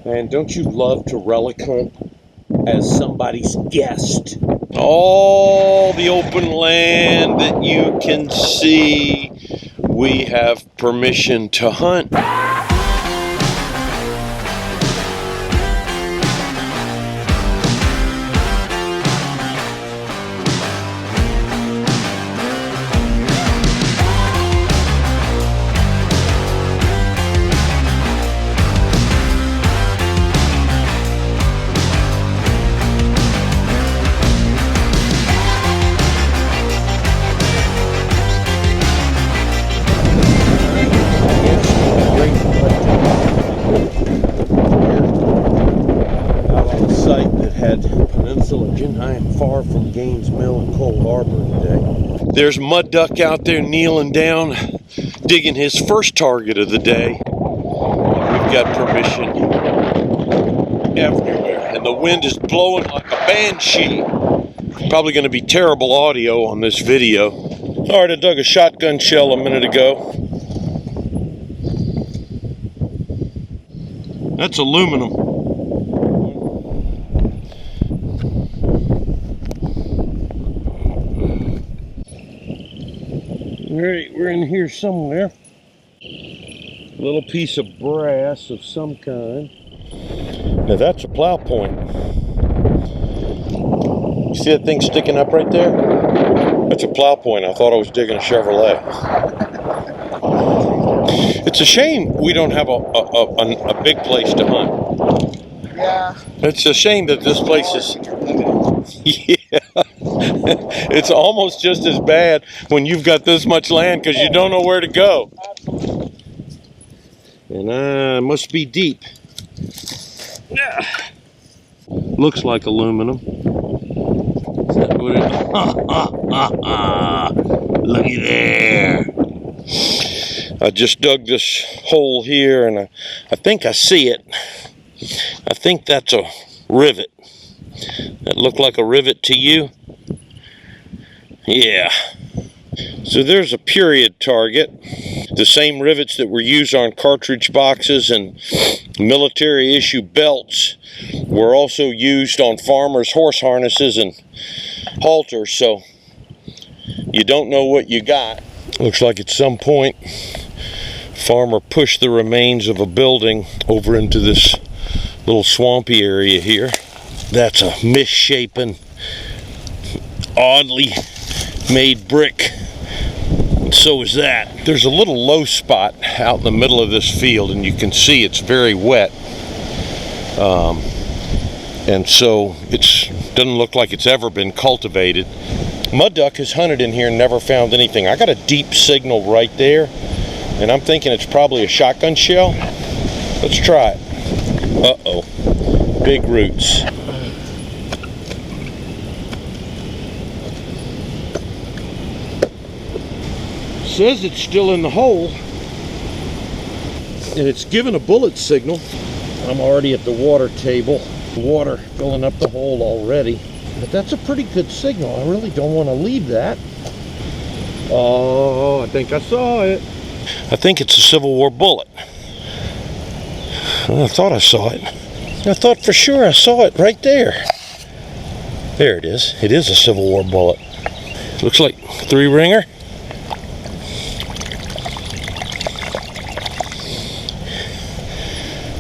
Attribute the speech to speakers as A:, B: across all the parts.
A: And don't you love to relic hunt as somebody's guest? All the open land that you can see, we have permission to hunt. I am far from Gaines Mill and Cold Harbor today. There's Mudduck out there kneeling down, digging his first target of the day. We've got permission everywhere, and the wind is blowing like a banshee. Probably going to be terrible audio on this video. All right, I dug a shotgun shell a minute ago. That's aluminum. Alright, we're in here somewhere. A little piece of brass of some kind. Now that's a plow point. You see that thing sticking up right there? That's a plow point. I thought I was digging a Chevrolet. It's a shame we don't have a big place to hunt.
B: Yeah.
A: It's a shame that this place is... Yeah. It's almost just as bad when you've got this much land because you don't know where to go. And it must be deep. Yeah. Looks like aluminum. Is that what it? Looky there. I just dug this hole here and I think I see it. I think that's a rivet. That looked like a rivet to you? Yeah. So there's a period target. The same rivets that were used on cartridge boxes and military issue belts were also used on farmers' horse harnesses and halters, so you don't know what you got. Looks like at some point farmer pushed the remains of a building over into this little swampy area here. That's a misshapen, oddly made brick. And so is that. There's a little low spot out in the middle of this field, and you can see it's very wet. And so it doesn't look like it's ever been cultivated. Mudduck has hunted in here and never found anything. I got a deep signal right there, and I'm thinking it's probably a shotgun shell. Let's try it. Uh-oh. Big roots. Says it's still in the hole, and it's given a bullet signal. I'm already at the water table. Water filling up the hole already, but that's a pretty good signal. I really don't want to leave that. Oh, I think I saw it. I think it's a Civil War bullet. I thought I saw it. I thought for sure I saw it right there. There it is. It is a Civil War bullet. Looks like 3-ringer.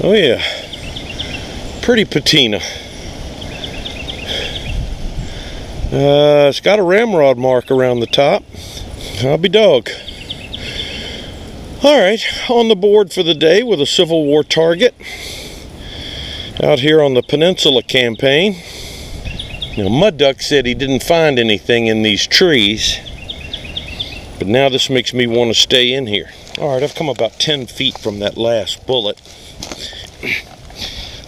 A: Oh yeah, pretty patina. It's got a ramrod mark around the top. I'll be dog. All right, on the board for the day with a Civil War target out here on the Peninsula Campaign. Now, Mudduck said he didn't find anything in these trees, but now this makes me want to stay in here. All right, I've come about 10 feet from that last bullet.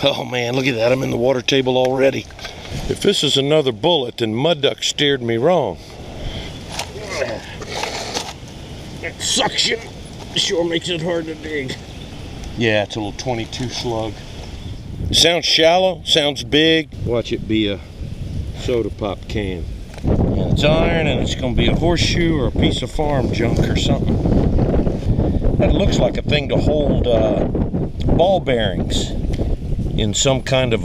A: Oh man, look at that, I'm in the water table already. If this is another bullet, then Mudduck steered me wrong. That suction sure makes it hard to dig. Yeah, it's a little 22 slug. Sounds shallow, sounds big. Watch it be a soda pop can. And it's iron, and it's gonna be a horseshoe or a piece of farm junk or something. That looks like a thing to hold ball bearings. in some kind of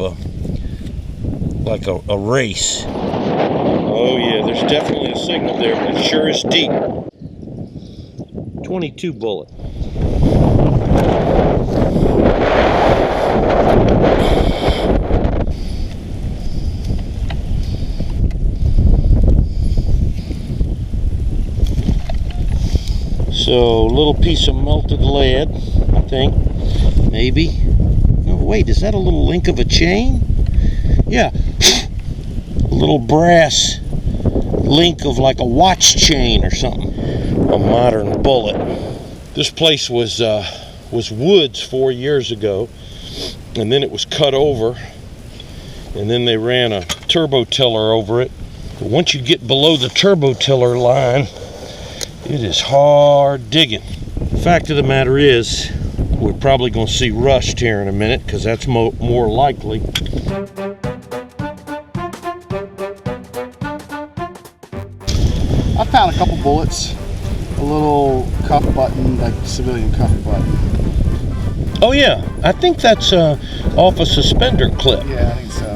A: like a race. Oh yeah, there's definitely a signal there, but it sure is deep. 22 bullet. So, little piece of melted lead, I think, maybe. No, wait, is that a little link of a chain? Yeah, a little brass link of like a watch chain or something. A modern bullet. This place was woods 4 years ago, and then it was cut over, and then they ran a turbo tiller over it. But once you get below the turbo tiller line, it is hard digging. The fact of the matter is, we're probably going to see rust here in a minute, because that's more likely.
B: I found a couple bullets, a little cuff button, like civilian cuff button.
A: Oh yeah, I think that's off a suspender clip.
B: Yeah, I think so.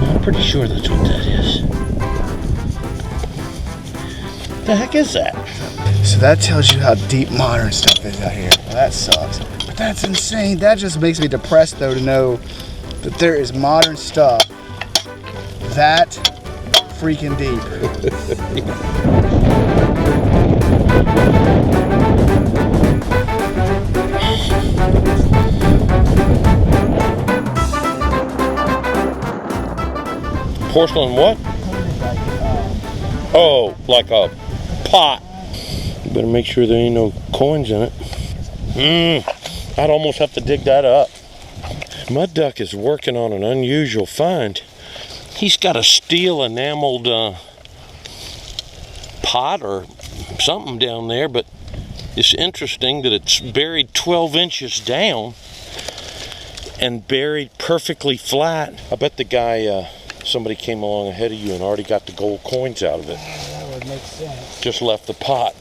A: I'm pretty sure that's what that is. The heck is that?
B: So that tells you how deep modern stuff is out here. Well, that sucks. But that's insane. That just makes me depressed, though, to know that there is modern stuff that freaking deep.
A: Porcelain what? Oh, like a pot. You better make sure there ain't no coins in it. I'd almost have to dig that up. Mudduck is working on an unusual find. He's got a steel enameled pot or something down there, but it's interesting that it's buried 12 inches down and buried perfectly flat. I bet the guy, somebody came along ahead of you and already got the gold coins out of it.
B: That would make sense.
A: Just left the pot.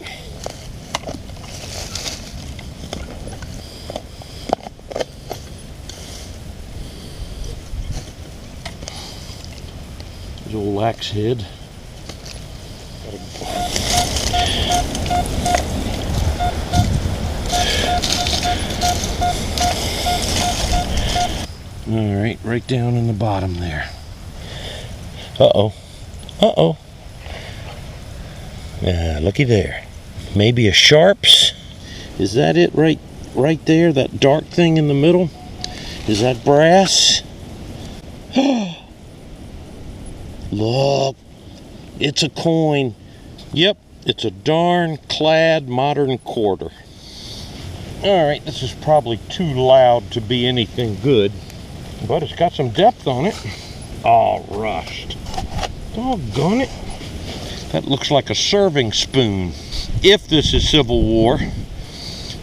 A: There's old axe head. All right, right down in the bottom there. Uh-oh. Uh-oh. Looky there. Maybe a Sharps? Is that it right there? That dark thing in the middle? Is that brass? Look. It's a coin. Yep, it's a darn clad modern quarter. Alright, this is probably too loud to be anything good, but it's got some depth on it. All rushed. Doggone it. That looks like a serving spoon. If this is Civil War,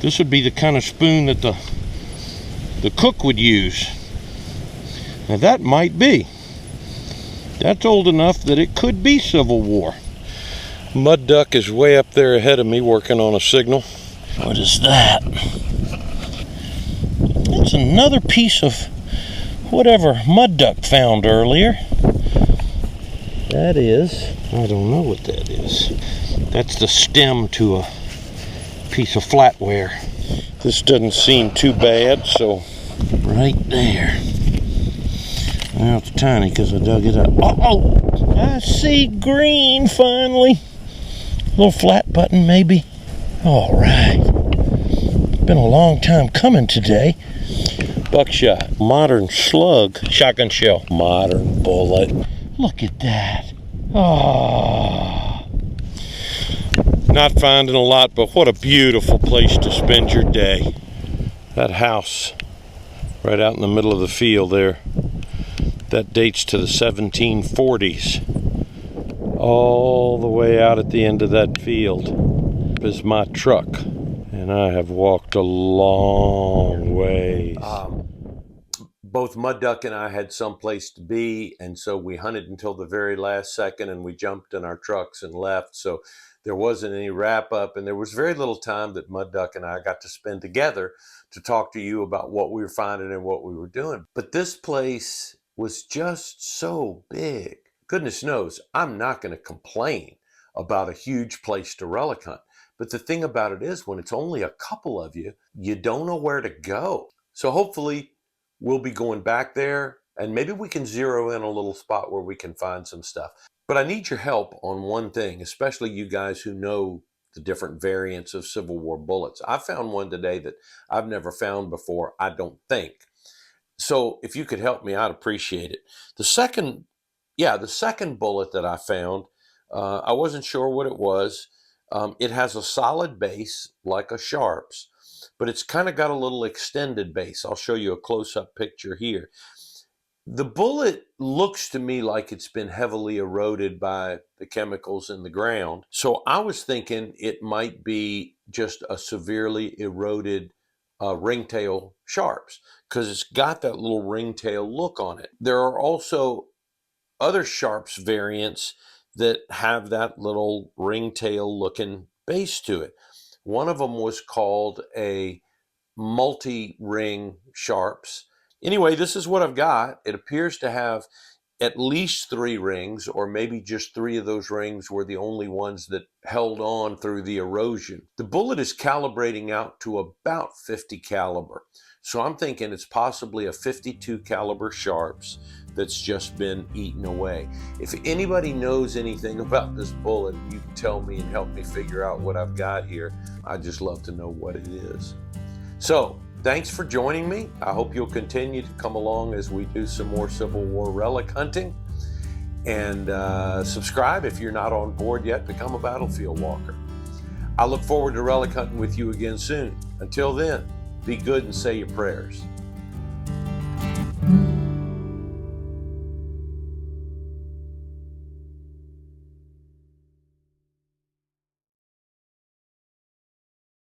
A: this would be the kind of spoon that the cook would use. Now that might be. That's old enough that it could be Civil War. Mudduck is way up there ahead of me working on a signal. What is that? It's another piece of whatever Mudduck found earlier. That is, I don't know what that is. That's the stem to a piece of flatware. This doesn't seem too bad, so right there. Well, it's tiny because I dug it up. Oh, I see green finally. Little flat button maybe. All right. It's been a long time coming today. Buckshot, modern slug, shotgun shell, modern bullet. Look at that. Oh. Not finding a lot, but what a beautiful place to spend your day. That house right out in the middle of the field there, that dates to the 1740s. All the way out at the end of that field is my truck, and I have walked a long ways. Both Mudduck and I had someplace to be, and so we hunted until the very last second, and we jumped in our trucks and left. So there wasn't any wrap up, and there was very little time that Mudduck and I got to spend together to talk to you about what we were finding and what we were doing. But this place was just so big. Goodness knows, I'm not going to complain about a huge place to relic hunt. But the thing about it is, when it's only a couple of you, you don't know where to go. So hopefully we'll be going back there, and maybe we can zero in a little spot where we can find some stuff. But I need your help on one thing, especially you guys who know the different variants of Civil War bullets. I found one today that I've never found before, I don't think. So if you could help me, I'd appreciate it. The second bullet that I found, I wasn't sure what it was. It has a solid base like a Sharps, but it's kind of got a little extended base. I'll show you a close-up picture here. The bullet looks to me like it's been heavily eroded by the chemicals in the ground. So I was thinking it might be just a severely eroded ringtail Sharps, because it's got that little ringtail look on it. There are also other Sharps variants that have that little ringtail looking base to it. One of them was called a multi-ring Sharps. Anyway, this is what I've got. It appears to have at least 3 rings, or maybe just 3 of those rings were the only ones that held on through the erosion. The bullet is calibrating out to about 50 caliber. So I'm thinking it's possibly a 52 caliber Sharps that's just been eaten away. If anybody knows anything about this bullet, you can tell me and help me figure out what I've got here. I'd just love to know what it is. So thanks for joining me. I hope you'll continue to come along as we do some more Civil War relic hunting. And subscribe if you're not on board yet. Become a battlefield walker. I look forward to relic hunting with you again soon. Until then, be good and say your prayers.